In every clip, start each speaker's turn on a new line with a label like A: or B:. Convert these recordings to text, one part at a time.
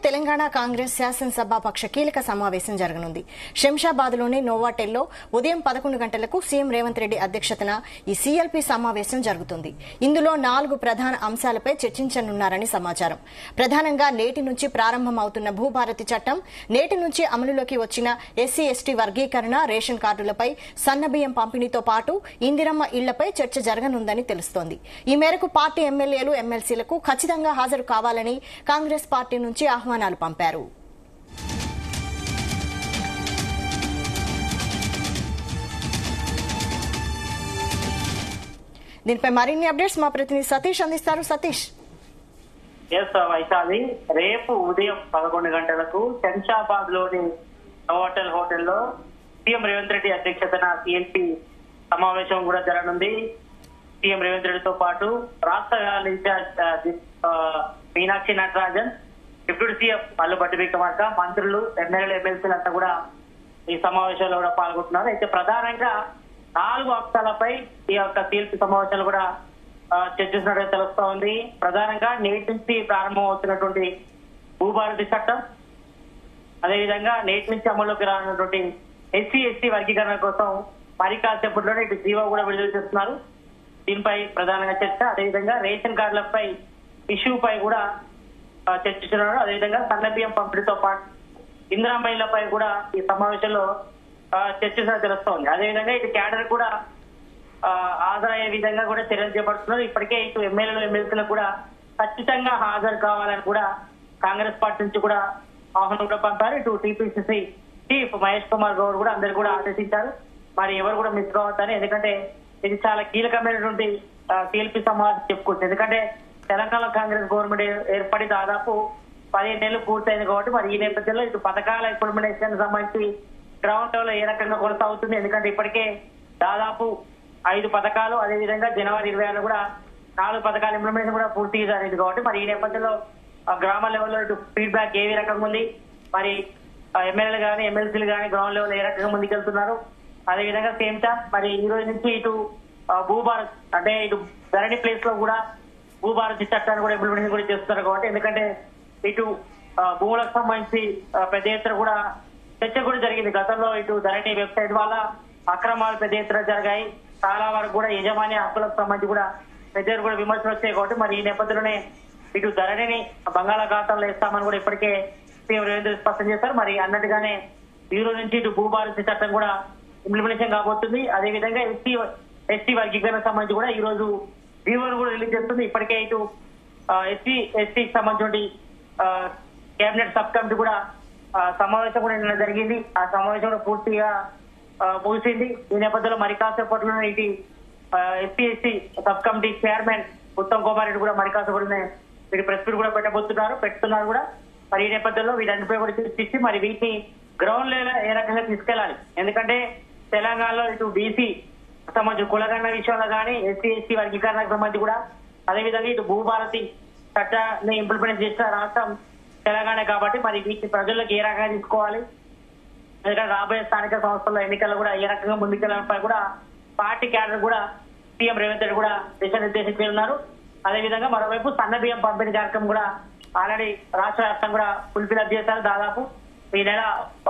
A: తెలంగాణ కాంగ్రెస్ శాసనసభాపక్ష కీలక సమావేశం జరగనుంది. శంషాబాద్లోని నోవాటెల్లో ఉదయం 11 గంటలకు సీఎం రేవంత్ రెడ్డి అధ్యక్షతన ఈ సీఎల్పీ సమావేశం జరుగుతుంది. ఇందులో 4 ప్రధాన అంశాలపై చర్చించనున్నారని సమాచారం. ప్రధానంగా నేటి నుంచి ప్రారంభమవుతున్న భూభారతి చట్టం, నేటి నుంచి అమలులోకి వచ్చిన ఎస్సీ ఎస్టీ వర్గీకరణ, రేషన్ కార్డులపై సన్నబియ్యం పంపిణీతో పాటు ఇందిరమ్మ ఇళ్లపై చర్చ జరగనుందని తెలుస్తోంది. ఈ మేరకు పార్టీ ఎమ్మెల్యేలు, ఎమ్మెల్సీలకు ఖచ్చితంగా హాజరు కావాలని కాంగ్రెస్ పార్టీ నుంచి ఆహ్వానాలు పంపారు. దీనిపై మరిన్ని అప్డేట్స్ మా ప్రతినిధి సతీష్ అందిస్తారు. సతీష్.
B: వైశాలి, రేపు ఉదయం 11 గంటలకు శంషాబాద్ లోని నోవాటెల్ హోటల్లో సీఎం రేవంత్ రెడ్డి అధ్యక్షతన సిఎల్పీ సమావేశం కూడా జరగనుంది. సీఎం రేవంత్ రెడ్డితో పాటు రాష్ట్ర incharge Meenakshi Natarajan, deputy CM Mallu Bhatti Vikramarka, మంత్రులు, ఎమ్మెల్యేలు, ఎమ్మెల్సీలు అంతా కూడా ఈ సమావేశంలో కూడా పాల్గొంటున్నారు. అయితే ప్రధానంగా 4 అంశాలపై ఈ యొక్క సిఎల్పీ సమావేశాలు కూడా చర్చిస్తున్నట్టు తెలుస్తా ఉంది. ప్రధానంగా నేటి నుంచి ప్రారంభం అవుతున్నటువంటి భూభారతి చట్టం, అదేవిధంగా నేటి నుంచి అమల్లోకి రానున్నటువంటి ఎస్సీ ఎస్టీ వర్గీకరణ కోసం మరి కాసేపట్లోనే ఇటు జీవో కూడా విడుదల చేస్తున్నారు. దీనిపై ప్రధానంగా చర్చ. అదేవిధంగా రేషన్ కార్డులపై ఇష్యూపై కూడా చర్చిస్తున్నారు. అదేవిధంగా సన్నబియ్యం పంపిణీతో పాటు ఇందిరామహిళపై కూడా ఈ సమావేశంలో చర్చిస్తున్నట్టు తెలుస్తోంది. అదేవిధంగా ఇటు క్యాడర్ కూడా హాజరయ్యే విధంగా కూడా చర్యలు చేపడుతున్నారు. ఇప్పటికే ఇటు ఎమ్మెల్యేలు, ఎమ్మెల్సీలకు కూడా ఖచ్చితంగా హాజరు కావాలని కూడా కాంగ్రెస్ పార్టీ నుంచి కూడా ఆహ్వానం కూడా పంపారు. ఇటు టీపీసీసీ చీఫ్ మహేష్ కుమార్ గౌడ్ కూడా అందరు కూడా ఆదేశించారు. మరి ఎవరు కూడా మిస్ కావద్దని, ఎందుకంటే ఇది చాలా కీలకమైనటువంటి సిఎల్పీ సమావేశం చెప్పుకోవచ్చు. ఎందుకంటే తెలంగాణ కాంగ్రెస్ గవర్నమెంట్ ఏర్పడి దాదాపు 15 నెలలు పూర్తయింది కాబట్టి మరి ఈ నేపథ్యంలో ఇటు పథకాల ఇంప్లిమెంటేషన్ సంబంధించి గ్రౌండ్ లెవెల్ ఏ రకంగా కొనసాగుతుంది. ఎందుకంటే ఇప్పటికే దాదాపు 5 పథకాలు, అదేవిధంగా జనవరి 26 కూడా 4 పథకాల ఇంప్లిమెంటేషన్ కూడా పూర్తి జరిగింది కాబట్టి మరి ఈ నేపథ్యంలో గ్రామ లెవెల్లో ఇటు ఫీడ్బ్యాక్ ఏ రకంగా ఉంది, మరి ఎమ్మెల్యేలు కానీ ఎమ్మెల్సీలు కానీ గ్రౌండ్ లెవెల్ ఏ రకంగా ముందుకెళ్తున్నారు. అదేవిధంగా సేమ్ టైం మరి ఈ రోజు నుంచి ఇటు భూభారత్ అంటే ఇటు ధరణి ప్లేస్ లో కూడా భూభారతి చట్టాన్ని కూడా ఇంప్లిమెంటేషన్ కూడా చేస్తున్నారు కాబట్టి, ఎందుకంటే ఇటు భూములకు సంబంధించి పెద్ద ఎత్తున కూడా చర్చ కూడా జరిగింది. గతంలో ఇటు ధరణి వెబ్సైట్ వల్ల అక్రమాలు పెద్ద ఎత్తున జరిగాయి. చాలా వరకు కూడా యజమాని హక్కులకు సంబంధించి కూడా పెద్ద కూడా విమర్శలు వచ్చాయి కాబట్టి మరి ఈ నేపథ్యంలోనే ఇటు ధరణిని బంగాళాఖాతంలో వేస్తామని కూడా ఇప్పటికే సీఎం రేవంత్ రెడ్డి స్పష్టం చేశారు. మరి అన్నట్టుగానే ఈ రోజు నుంచి ఇటు భూభారతి చట్టం కూడా ఇంప్లిమెంటేషన్ కాబోతుంది. అదేవిధంగా ఎస్టీ వర్గీకరణ సంబంధించి కూడా ఈ రోజు జీవోను కూడా రిలీజ్ చేస్తుంది. ఇప్పటికే ఇటు ఎస్టీకి సంబంధించి కేబినెట్ సబ్ కమిటీ కూడా సమావేశం కూడా నిన్న జరిగింది. ఆ సమావేశం కూడా పూర్తిగా ముగిసింది. ఈ నేపథ్యంలో మరి కాసేపట్లో ఇటు SC sub committee chairman Uttam Kumar Reddy కూడా మరి కాసేపట్లోనే వీటి ప్రెస్ మీట్ కూడా పెడుతున్నారు కూడా. మరి ఈ నేపథ్యంలో వీటన్నిపై కూడా చర్చించి మరి వీటిని గ్రౌండ్ లెవెల్ ఏ రకంగా తీసుకెళ్లాలి. ఎందుకంటే తెలంగాణలో ఇటు బీసీ సంబంధించి కులగణన విషయంలో కానీ ఎస్సీ ఎస్టీ వర్గీకరణకు సంబంధించి కూడా, అదేవిధంగా ఇటు భూభారతి చట్టాన్ని ఇంప్లిమెంట్ చేసిన రాష్ట్రం తెలంగాణ కాబట్టి మరి వీటి ప్రజలకు ఏ రకంగా తీసుకోవాలి, ఎందుకంటే రాబోయే స్థానిక సంస్థల్లో ఎన్నికల్లో కూడా ఏ రకంగా ముందుకెళ్లడంపై కూడా పార్టీ క్యాడర్ కూడా సీఎం రేవంత్ రెడ్డి కూడా దిశానిర్దేశించి ఉన్నారు. అదేవిధంగా మరోవైపు సన్నబియ్యం పంపిణీ కార్యక్రమం కూడా ఆల్రెడీ రాష్ట్ర వ్యాప్తంగా కూడా ఫుల్ఫిల్ అప్ చేశారు. దాదాపు ఈ నెల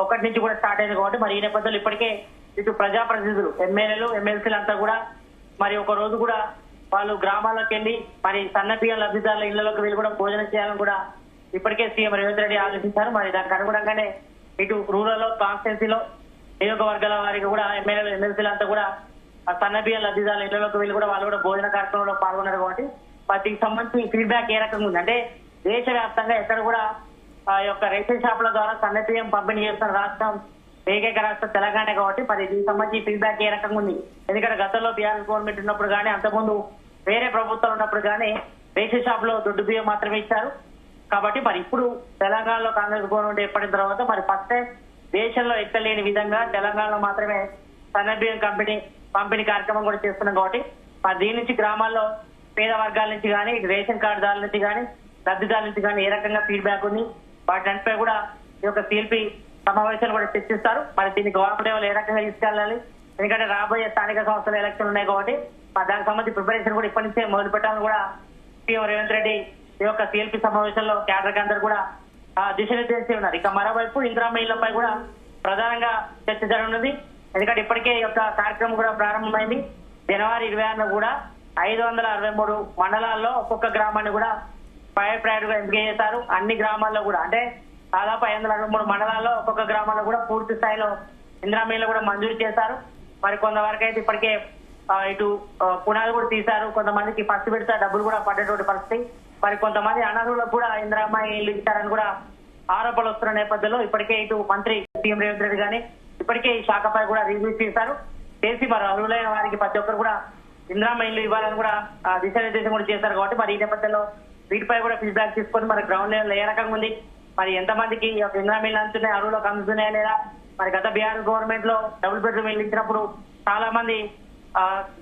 B: 1 నుంచి కూడా స్టార్ట్ అయింది కాబట్టి మరి ఈ నేపథ్యంలో ఇప్పటికే ఇటు ప్రజాప్రతినిధులు, ఎమ్మెల్యేలు, ఎమ్మెల్సీలు అంతా కూడా మరి ఒక రోజు కూడా వాళ్ళు గ్రామాల్లోకి వెళ్ళి మరి సన్నబియ్యం లబ్ధిదారుల ఇళ్లలోకి వెళ్ళి కూడా భోజనం చేయాలని కూడా ఇప్పటికే సీఎం రేవంత్ రెడ్డి ఆలోచించారు. మరి దానికి అనుగుణంగానే ఇటు రూరల్ కాన్స్టిట్యున్సీలో నియోజకవర్గాల వారికి కూడా ఎమ్మెల్యేలు, ఎమ్మెల్సీలు అంతా కూడా సన్నబియ్యం లబ్ధిదారుల ఇళ్లలోకి వెళ్ళి కూడా వాళ్ళు కూడా భోజన కార్యక్రమంలో పాల్గొన్నారు కాబట్టి వాటికి సంబంధించి ఫీడ్బ్యాక్ ఏ రకంగా ఉంది అంటే దేశవ్యాప్తంగా ఎక్కడ కూడా ఆ యొక్క రేషన్ షాపుల ద్వారా సన్నబియ్యం పంపిణీ చేస్తున్న రాష్ట్రం ఏకైక రాష్ట్రం తెలంగాణ కాబట్టి మరి దీనికి సంబంధించి ఫీడ్బ్యాక్ ఏ రకంగా ఉంది. ఎందుకంటే గతంలో బీఆర్ఎస్ గవర్నమెంట్ ఉన్నప్పుడు కానీ అంతకుముందు వేరే ప్రభుత్వాలు ఉన్నప్పుడు కానీ రేషన్ షాప్ లో దొడ్డు బియ్యం మాత్రమే ఇచ్చారు. కాబట్టి మరి ఇప్పుడు తెలంగాణలో కాంగ్రెస్ గవర్నమెంట్ ఏర్పడిన తర్వాత మరి ఫస్ట్ టైం దేశంలో ఎక్కలేని విధంగా తెలంగాణలో మాత్రమే సన్నబియ్యం పంపిణీ కార్యక్రమం కూడా చేస్తున్నాం కాబట్టి మరి దీని నుంచి గ్రామాల్లో పేద వర్గాల నుంచి కానీ రేషన్ కార్డుదారుల నుంచి కానీ లబ్ధిదారుల నుంచి కానీ ఏ రకంగా ఫీడ్బ్యాక్ ఉంది వాటిపై కూడా ఈ యొక్క సిఎల్పీ సమావేశాలు కూడా చర్చిస్తారు. మరి దీన్ని గవర్నమెంట్ లెవెల్ ఏ రకంగా తీసుకెళ్లాలి, ఎందుకంటే రాబోయే స్థానిక సంస్థల ఎలక్షన్లు ఉన్నాయి కాబట్టి దానికి సంబంధించి ప్రిపరేషన్ కూడా ఇప్పటి నుంచే మొదలు పెట్టాలని కూడా సీఎం రేవంత్ రెడ్డి ఈ యొక్క సిఎల్పీ సమావేశంలో క్యాడర్ అందరూ కూడా దిశనిర్దేశించి ఉన్నారు. ఇక మరోవైపు ఇందిరమ్మ ఇళ్లపై కూడా ప్రధానంగా చర్చ జరగనుంది. ఎందుకంటే ఇప్పటికే ఈ యొక్క కార్యక్రమం కూడా ప్రారంభమైంది. జనవరి 26న కూడా 563 మండలాల్లో ఒక్కొక్క గ్రామాన్ని కూడా పైలట్ ప్రాజెక్ట్ గా ఎంపిక చేశారు. అన్ని గ్రామాల్లో కూడా అంటే దాదాపు 563 మండలాల్లో ఒక్కొక్క గ్రామాల్లో కూడా పూర్తి స్థాయిలో ఇందిరమ్మ ఇళ్లు కూడా మంజూరు చేశారు. మరి కొంతవరకు అయితే ఇప్పటికే ఇటు పునాది కూడా తీశారు. కొంతమందికి ఫస్ట్ విడత డబ్బులు కూడా పడ్డటువంటి పరిస్థితి. మరి కొంతమంది అనర్హులకు కూడా ఇందిరమ్మ ఇల్లు ఇచ్చారని కూడా ఆరోపణలు వస్తున్న నేపథ్యంలో ఇప్పటికే ఇటు మంత్రి సీఎం రేవంత్ రెడ్డి గానీ ఇప్పటికే ఈ శాఖపై కూడా రివ్యూ చేశారు. చేసి మరి అర్హులైన వారికి ప్రతి ఒక్కరు కూడా ఇందిరమ్మ ఇల్లు ఇవ్వాలని కూడా దిశానిర్దేశం కూడా చేశారు. కాబట్టి మరి ఈ నేపథ్యంలో వీటిపై కూడా ఫీడ్బ్యాక్ తీసుకొని మరి గ్రౌండ్ లెవెల్ ఏ రకంగా ఉంది, మరి ఎంతమందికి ఇందిరమ్మ ఇల్లు అందుతున్నాయి, అర్హులకు అందుతున్నాయా లేదా, మరి గత బీఆర్ఎస్ గవర్నమెంట్ లో డబుల్ బెడ్రూమ్ ఇల్లు ఇచ్చినప్పుడు చాలా మంది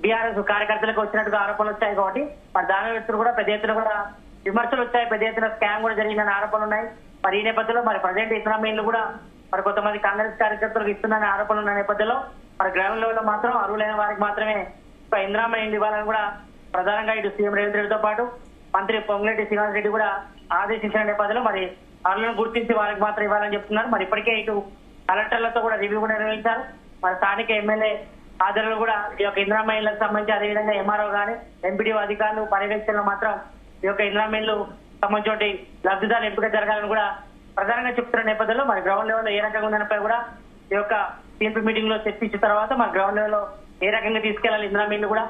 B: బీఆర్ఎస్ కార్యకర్తలకు వచ్చినట్టుగా ఆరోపణలు వచ్చాయి. కాబట్టి మరి దాని వ్యక్తులు కూడా పెద్ద ఎత్తున కూడా విమర్శలు వచ్చాయి. పెద్ద ఎత్తున స్కామ్ కూడా జరిగిందని ఆరోపణలు ఉన్నాయి. మరి ఈ నేపథ్యంలో మరి ప్రజెంట్ ఇందిరమ్మ ఇల్లు కూడా మరి కొంతమంది కాంగ్రెస్ కార్యకర్తలకు ఇస్తుందని ఆరోపణలు ఉన్న నేపథ్యంలో మరి గ్రౌండ్ లెవెల్ లో మాత్రం అర్హులైన వారికి మాత్రమే ఇందిరమ్మ ఇల్లు ఇవ్వాలని కూడా ప్రధానంగా ఇటు సీఎం రేవంత్ రెడ్డితో పాటు మంత్రి పొంగులేటి శ్రీనివాస్ రెడ్డి కూడా ఆదేశించిన నేపథ్యంలో మరి అర్హులను గుర్తించి వారికి మాత్రం ఇవ్వాలని చెప్తున్నారు. మరి ఇప్పటికే ఇటు కలెక్టర్లతో కూడా రివ్యూ కూడా నిర్వహించారు. మరి స్థానిక ఎమ్మెల్యే ఆధ్వర్యంలో కూడా ఈ యొక్క ఇందిరమ్మ ఇళ్లకు సంబంధించి అదేవిధంగా ఎంఆర్ఓ గానీ ఎంపీడీఓ అధికారులు పర్యవేక్షణలో మాత్రం ఈ యొక్క ఇందిరమ్మ ఇల్లు సంబంధించి లబ్ధిదారులు ఎంపిక జరగాలని కూడా ప్రధానంగా చెప్తున్న నేపథ్యంలో మరి గ్రౌండ్ లెవెల్ లో ఏ రకంగా ఉందనిపై కూడా ఈ యొక్క సిఎల్పీ మీటింగ్ లో చర్చించిన తర్వాత మరి గ్రౌండ్ లెవెల్ లో ఏ రకంగా తీసుకెళ్లాలి ఇందిరమ్మ ఇల్లు కూడా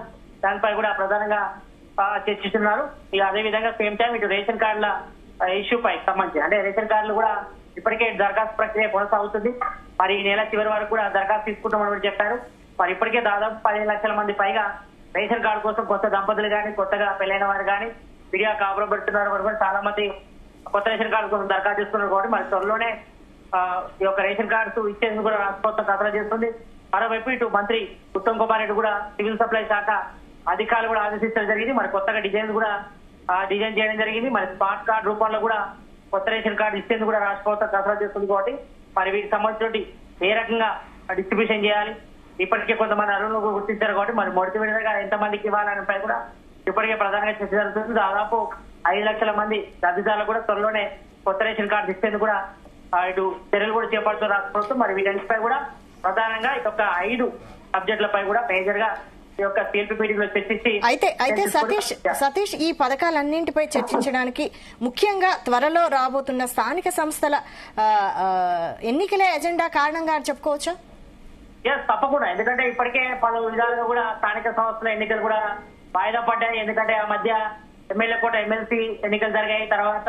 B: దానిపై కూడా ప్రధానంగా చర్చిస్తున్నారు. ఇక అదే విధంగా సేమ్ టైం ఇటు రేషన్ కార్డుల ఇష్యూ పై సంబంధించి అంటే రేషన్ కార్డులు కూడా ఇప్పటికే దరఖాస్తు ప్రక్రియ కొనసాగుతుంది. మరి ఈ నెల చివరి వరకు కూడా దరఖాస్తు తీసుకుంటామని చెప్పారు. మరి ఇప్పటికే దాదాపు 15 లక్షల మంది పైగా రేషన్ కార్డు కోసం కొత్త దంపతులు కానీ కొత్తగా పెళ్లైన వారు కానీ విడిగా కాపురం పెడుతున్నారు. మరి కూడా చాలా మంది కొత్త రేషన్ కార్డు కోసం దరఖాస్తు చేస్తున్నారు. కాబట్టి మరి త్వరలోనే ఈ యొక్క రేషన్ కార్డు ఇచ్చేందుకు కూడా రాష్ట్ర ప్రభుత్వం కసరత్తు చేస్తుంది. మరోవైపు ఇటు మంత్రి ఉత్తమ్ కుమార్ రెడ్డి కూడా సివిల్ సప్లై శాఖ అధికారులు కూడా ఆదేశించడం జరిగింది. మరి కొత్తగా డిజైన్ కూడా డిజైన్ చేయడం జరిగింది. మరి స్మార్ట్ కార్డు రూపంలో కూడా కొత్త రేషన్ కార్డు ఇచ్చేందుకు కూడా రాష్ట్ర ప్రభుత్వం కసరత్తు చేస్తుంది. కాబట్టి మరి వీటికి సంబంధించి ఏ రకంగా డిస్ట్రిబ్యూషన్ చేయాలి, ఇప్పటికే కొంతమంది అర్హులను గుర్తించారు. కాబట్టి మరి మొదటి విడతగా ఎంతమందికి ఇవ్వాలనిపై కూడా ఇప్పటికే ప్రధానంగా చర్చ జరుగుతుంది. దాదాపు 5 లక్షల మంది లబ్ధిదారులు కూడా త్వరలోనే కొత్త రేషన్ కార్డు ఇచ్చేందుకు కూడా ఇటు చర్యలు కూడా చేపడుతున్న రాష్ట్ర ప్రభుత్వం. మరి వీటన్నిటిపై కూడా ప్రధానంగా ఇక 5 సబ్జెక్టులపై కూడా మేజర్ గా ఈ యొక్క సిఎల్పీ మీటింగ్ లో చర్చించి
A: అయితే సతీష్ ఈ పథకాలన్నింటిపై చర్చించడానికి ముఖ్యంగా త్వరలో రాబోతున్న స్థానిక సంస్థల ఎన్నికల ఎజెండా కారణంగా చెప్పుకోవచ్చా?
B: తప్పకుండా. ఎందుకంటే ఇప్పటికే పలు విధాలుగా కూడా స్థానిక సంస్థల ఎన్నికలు కూడా వాయిదా పడ్డాయి. ఎందుకంటే ఆ మధ్య ఎమ్మెల్యే కోట ఎమ్మెల్సీ ఎన్నికలు జరిగాయి, తర్వాత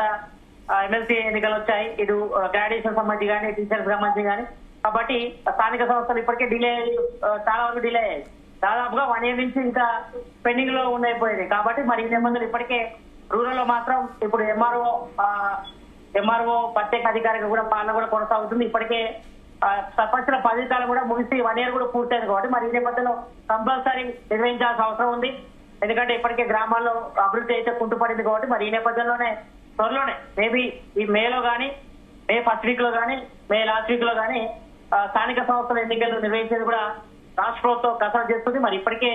B: ఎమ్మెల్సీ ఎన్నికలు వచ్చాయి, ఇటు గ్రాడ్యుయేషన్ సంబంధించి కానీ టీచర్స్ సంబంధించి కానీ. కాబట్టి స్థానిక సంస్థలు ఇప్పటికే డిలే చాలా వరకు డిలే అయ్యాయి. దాదాపుగా 1 year నుంచి ఇంకా పెండింగ్ లో ఉండిపోయింది. కాబట్టి మరి ఈ నేపథ్యంలో ఇప్పటికే రూరల్ లో మాత్రం ఇప్పుడు ఎంఆర్ఓ ప్రత్యేక అధికారిగా కూడా పాలన కూడా కొనసాగుతుంది. ఇప్పటికే సర్పంచుల 10 కాలం కూడా ముగిసి 1 year కూడా పూర్తయింది. కాబట్టి మరి ఈ నేపథ్యంలో కంపల్సరీ నిర్వహించాల్సిన అవసరం ఉంది. ఎందుకంటే ఇప్పటికే గ్రామాల్లో అభివృద్ధి అయితే కుంటుపడింది. కాబట్టి మరి ఈ నేపథ్యంలోనే త్వరలోనే మేబీ ఈ మేలో కానీ మే ఫస్ట్ వీక్ లో కానీ మే లాస్ట్ వీక్ లో కానీ స్థానిక సంస్థల ఎన్నికలు నిర్వహించేది కూడా రాష్ట్ర ప్రభుత్వం కసరత్తు చేస్తుంది. మరి ఇప్పటికే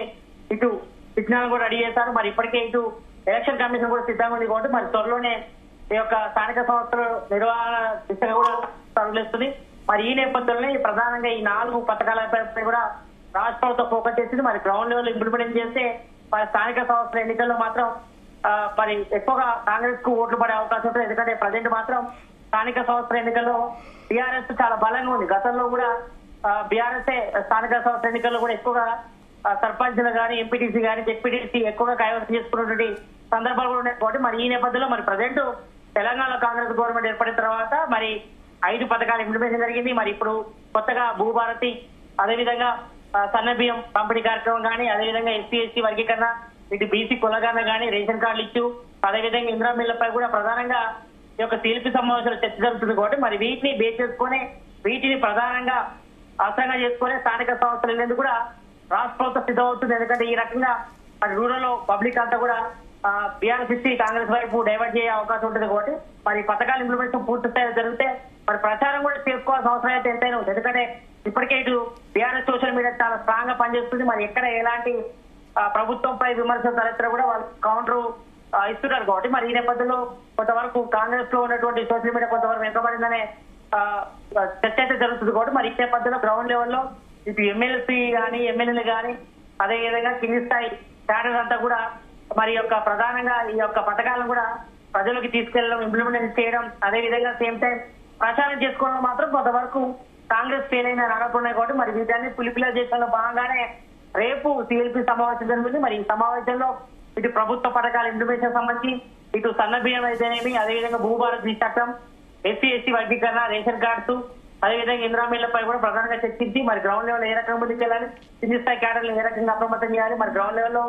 B: ఇటు విజ్ఞానం కూడా రెడీ చేశారు. మరి ఇప్పటికే ఇటు ఎలక్షన్ కమిషన్ కూడా సిద్ధంగా ఉంది. కాబట్టి మరి త్వరలోనే ఈ యొక్క స్థానిక సంస్థల నిర్వహణ దిశగా కూడా తరలిస్తుంది. మరి ఈ నేపథ్యంలో ప్రధానంగా ఈ 4 పథకాలపై కూడా రాష్ట్ర ప్రభుత్వం ఫోకస్ చేసింది. మరి గ్రౌండ్ లెవెల్ ఇంప్లిమెంట్ చేస్తే మరి స్థానిక సంస్థల ఎన్నికల్లో మాత్రం మరి ఎక్కువగా కాంగ్రెస్ కు ఓట్లు పడే అవకాశం ఉంటుంది. ఎందుకంటే ప్రజెంట్ మాత్రం స్థానిక సంస్థల ఎన్నికల్లో టీఆర్ఎస్ చాలా బలంగా ఉంది. గతంలో కూడా బీఆర్ఎస్ స్థానిక సంస్థల ఎన్నికల్లో కూడా ఎక్కువగా సర్పంచ్లు కానీ ఎంపీటీసీ కానీ జెడ్పీటీసీ ఎక్కువగా కైవసం చేసుకున్నటువంటి సందర్భాలు కూడా ఉన్నాయి. కాబట్టి మరి ఈ నేపథ్యంలో మరి ప్రజెంట్ తెలంగాణలో కాంగ్రెస్ గవర్నమెంట్ ఏర్పడిన తర్వాత మరి 5 పథకాలు ఇంప్లిమెంటేషన్ జరిగింది. మరి ఇప్పుడు కొత్తగా భూభారతి, అదేవిధంగా సన్నబియ్యం పంపిణీ కార్యక్రమం కానీ, అదేవిధంగా ఎస్సీ ఎస్టీ వర్గీకరణ, ఇటు బీసీ కులగరణ కానీ, రేషన్ కార్డులు ఇచ్చు, అదేవిధంగా ఇందిరమ్మ ఇళ్లపై కూడా ప్రధానంగా ఈ యొక్క సిఎల్పీ సమావేశాలు చర్చ జరుగుతుంది. కాబట్టి మరి వీటిని బేస్ చేసుకుని వీటిని ప్రధానంగా ఆశ్రయంగా చేసుకుని స్థానిక సంస్థలు వెళ్ళేందుకు కూడా రాష్ట్ర ప్రభుత్వం సిద్ధమవుతుంది. ఎందుకంటే ఈ రకంగా మరి రూరల్ లో పబ్లిక్ అంతా కూడా బీఆర్ఎస్ ఇచ్చి కాంగ్రెస్ వైపు డైవర్ట్ చేసే అవకాశం ఉంటుంది. కాబట్టి మరి పథకాలు ఇంప్లిమెంటేషన్ పూర్తి స్థాయిలో జరిగితే మరి ప్రచారం కూడా చేసుకోవాల్సిన అవసరం అయితే ఎంతైనా ఉంది. ఎందుకంటే ఇప్పటికే ఇటు బీఆర్ఎస్ సోషల్ మీడియా చాలా స్ట్రాంగ్ గా పనిచేస్తుంది. మరి ఎక్కడ ఎలాంటి ప్రభుత్వంపై విమర్శలు తలెత్తినా కూడా వాళ్ళు కౌంటర్ ఇస్తున్నారు కాబట్టి మరి ఈ నేపథ్యంలో కొంతవరకు కాంగ్రెస్ లో ఉన్నటువంటి సోషల్ మీడియా కొంతవరకు వెనుకబడిందనే చర్చ అయితే జరుగుతుంది కాబట్టి మరి ఈ నేపథ్యంలో గ్రౌండ్ లెవెల్లో ఇటు ఎమ్మెల్సీ కానీ ఎమ్మెల్యేలు కానీ అదే విధంగా కింది స్థాయి క్యాడర్ అంతా కూడా మరి యొక్క ప్రధానంగా ఈ యొక్క పథకాలను కూడా ప్రజలకు తీసుకెళ్లడం ఇంప్లిమెంట్ చేయడం అదే విధంగా సేమ్ టైం ప్రచారం చేసుకోవడం మాత్రం కొంతవరకు కాంగ్రెస్ ఫెయిల్ అయిన రానున్నాయి కాబట్టి మరి వీటన్ని పులిపిలైజేషన్ లో భాగంగానే రేపు సిఎల్పి సమావేశం జరుగుతుంది. మరి ఈ సమావేశంలో ఇటు ప్రభుత్వ పథకాల ఇంప్లిమెంటేషన్ సంబంధించి ఇటు సన్న బియ్యం అయితేనేమి అదేవిధంగా భూభారతి చట్టం ఎస్సీ ఎస్టీ వర్గీకరణ రేషన్ కార్డ్స్ అదేవిధంగా ఇందిరా మిల్లపై కూడా ప్రధానంగా చర్చించి మరి గ్రౌండ్ లెవెల్ ఏ రకంగా ముందుకెళ్ళాలి కింది స్థాయి క్యాడర్లు ఏ రకంగా అప్రమత్తం చేయాలి మరి గ్రౌండ్ లెవెల్లో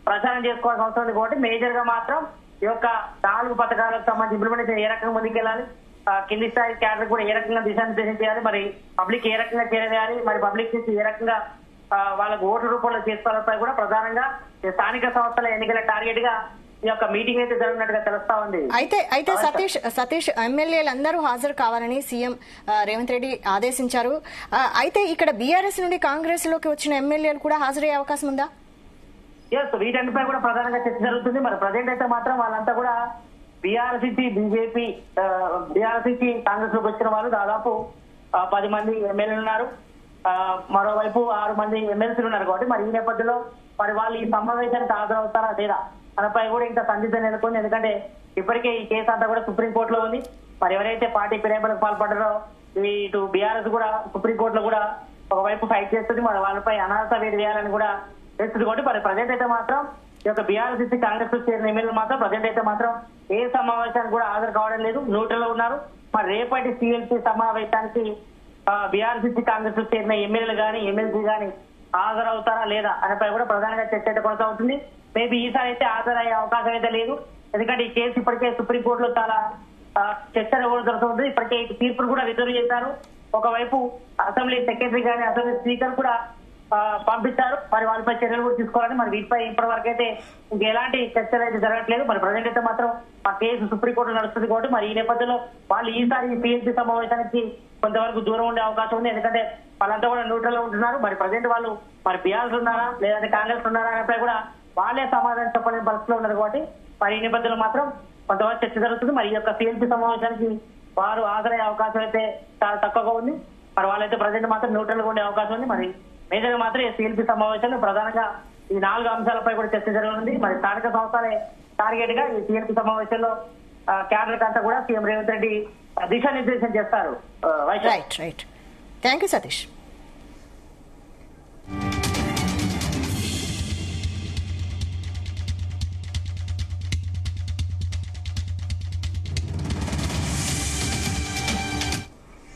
B: ప్రచారం చేసుకోవాల్సిన అవసరం ఉంది కాబట్టి మేజర్ గా మాత్రం ఈ యొక్క 4 పథకాలకు సంబంధించి ఇంప్లిమెంటేషన్ ఏ రకంగా ముందుకెళ్ళాలి కింది స్థాయి క్యాడర్ కూడా ఏ రకంగా దిశానిర్దేశం చేయాలి మరి పబ్లిక్ ఏ రకంగా చేయాలి మరి పబ్లిక్ నుంచి ఏ రకంగా వాళ్ళకు ఓటు రూపంలో చేసుకోవాలపై కూడా ప్రధానంగా స్థానిక సంస్థల ఎన్నికల టార్గెట్ గా ఈ యొక్క మీటింగ్ అయితే జరిగినట్టుగా తెలుస్తా ఉంది.
A: అయితే సతీష్ ఎమ్మెల్యేలందరూ హాజరు కావాలని సీఎం రేవంత్ రెడ్డి ఆదేశించారు. అయితే ఇక్కడ బీఆర్ఎస్ నుండి కాంగ్రెస్ లోకి వచ్చిన ఎమ్మెల్యేలు కూడా హాజరయ్యే అవకాశం ఉందా?
B: వీటన్నిపై కూడా ప్రధానంగా చర్చ జరుగుతుంది. మరి ప్రజెంట్ అయితే మాత్రం వాళ్ళంతా కూడా బీఆర్ఎస్ నుంచి బీజేపీ బీఆర్ఎస్ నుంచి కాంగ్రెస్ లోకి వచ్చిన వాళ్ళు దాదాపు 10 మంది ఎమ్మెల్యేలు ఉన్నారు. మరోవైపు 6 మంది ఎమ్మెల్సీలు ఉన్నారు కాబట్టి మరి ఈ నేపథ్యంలో మరి వాళ్ళు ఈ సమావేశానికి హాజరవుతారా లేదా దానిపై కూడా ఇంకా సందిగ్ధం నెలకొంది. ఎందుకంటే ఇప్పటికే ఈ కేసు అంతా కూడా సుప్రీంకోర్టులో ఉంది. మరి ఎవరైతే పార్టీ ఫిరాయింపులకు పాల్పడ్డారో ఇటు బీఆర్ఎస్ కూడా సుప్రీంకోర్టులో కూడా ఒకవైపు ఫైట్ చేస్తుంది. మరి వాళ్ళపై అనర్హత వేడి వేయాలని కూడా చేస్తుంది కాబట్టి మరి ప్రజెంట్ అయితే మాత్రం ఈ యొక్క బీఆర్ఎస్ నుంచి కాంగ్రెస్ చేరిన ఎమ్మెల్యేలు మాత్రం ప్రజెంట్ అయితే మాత్రం ఏ సమావేశానికి కూడా హాజరు కావడం లేదు, న్యూట్రల్ ఉన్నారు. మరి రేపటి సిఎల్పి సమావేశానికి బీఆర్ఎస్ నుంచి కాంగ్రెస్ చేరిన ఎమ్మెల్యేలు కానీ ఎమ్మెల్సీ కానీ హాజరవుతారా లేదా అనేపై కూడా ప్రధానంగా చర్చ అయితే కొనసాగుతుంది. మేబీ ఈసారి అయితే హాజరయ్యే అవకాశం అయితే లేదు. ఎందుకంటే ఈ కేసు ఇప్పటికే సుప్రీంకోర్టులో చాలా చర్చ జరుగుతుంది. ఇప్పటికే తీర్పును కూడా రిజర్వ్ చేశారు. ఒకవైపు అసెంబ్లీ సెక్రటరీ కానీ అసెంబ్లీ స్పీకర్ కూడా పంపించారు. మరి వాళ్ళపై చర్యలు కూడా తీసుకోవాలని మరి వీటిపై ఇప్పటి వరకు అయితే ఇంకెలాంటి చర్చలు అయితే జరగట్లేదు. మరి ప్రజెంట్ అయితే మాత్రం ఆ కేసు సుప్రీంకోర్టులో నడుస్తుంది కాబట్టి మరి ఈ నేపథ్యంలో వాళ్ళు ఈసారి సిఎల్పి సమావేశానికి కొంతవరకు దూరం ఉండే అవకాశం ఉంది. ఎందుకంటే వాళ్ళంతా కూడా న్యూట్రల్ ఉంటున్నారు. మరి ప్రజెంట్ వాళ్ళు మరి బీఆర్ఎస్ ఉన్నారా లేదంటే కాంగ్రెస్ ఉన్నారా అనేపై కూడా వాళ్ళే సమాధానం చెప్పలేని పరిస్థితిలో ఉన్నారు కాబట్టి మరి ఈ నేపథ్యంలో మాత్రం కొంతవరకు చర్చ జరుగుతుంది. మరి ఈ యొక్క సిఎల్పి సమావేశానికి వారు హాజరయ్యే అవకాశం అయితే చాలా తక్కువగా ఉంది. మరి వాళ్ళైతే ప్రజెంట్ మాత్రం న్యూట్రల్ గా ఉండే అవకాశం ఉంది. మరి మేజర్ మాత్రం ఈ సిఎల్పి సమావేశంలో ప్రధానంగా ఈ 4 అంశాలపై కూడా చర్చ జరగనుంది. మరి స్థానిక సంస్థలే టార్గెట్ గా ఈ సిఎల్పి సమావేశంలో క్యాడర్ అంతా కూడా సీఎం రేవంత్ రెడ్డి దిశానిర్దేశం చేస్తారు.
A: రైట్. Thank you Satish.